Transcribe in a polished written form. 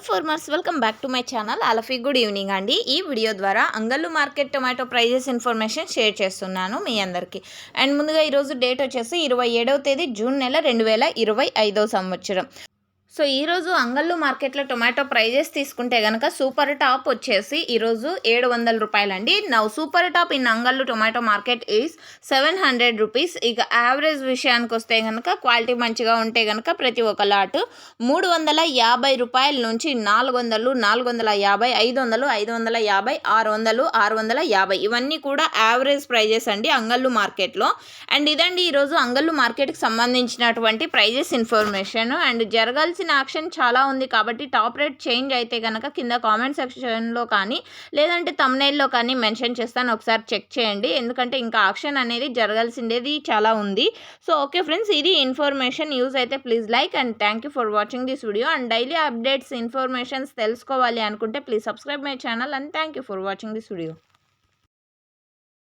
Farmers welcome back to my channel ఆలఫీ good evening అండి. ఈ వీడియో ద్వారా Angallu market tomato prices information share చేస్తున్నాను మీ అందరికీ. అండ్ ముందుగా ఈరోజు డేట్ వచ్చేసి 27వ తేదీ జూన్ నెల 2025 సంవత్సరం. సో ఈరోజు అంగళ్ళు మార్కెట్లో టొమాటో ప్రైజెస్ తీసుకుంటే కనుక సూపర్ టాప్ వచ్చేసి ఈరోజు 700 రూపాయలండి. Now super top in Angallu tomato market is 700 rupees. ఇక యావరేజ్ విషయానికి వస్తే కనుక క్వాలిటీ మంచిగా ఉంటే కనుక ప్రతి ఒక్క లాటు 350 రూపాయల నుంచి 400, 450, 500, 550, 600, 650 ఇవన్నీ కూడా యావరేజ్ ప్రైజెస్ అండి అంగళ్ళు మార్కెట్లో. అండ్ ఇదండి ఈరోజు అంగళ్ళు మార్కెట్కి సంబంధించినటువంటి ప్రైజెస్ ఇన్ఫర్మేషన్. అండ్ జరగాల్సిన యాక్షన్ చాలా ఉంది కాబట్టి టాప్ రేట్ చేంజ్ అయితే కనుక కింద కామెంట్ సెక్షన్లో కానీ లేదంటే థంబ్నెయిల్లో కానీ మెన్షన్ చేస్తాను, ఒకసారి చెక్ చేయండి. ఎందుకంటే ఇంకా యాక్షన్ అనేది జరగాల్సిందేది చాలా ఉంది. సో ఓకే ఫ్రెండ్స్, ఇది ఇన్ఫర్మేషన్ యూజ్ అయితే please like and thank you for watching this video. And daily updates informations తెలుసుకోవాలి అనుకుంటే please subscribe my channel and thank you for watching this video.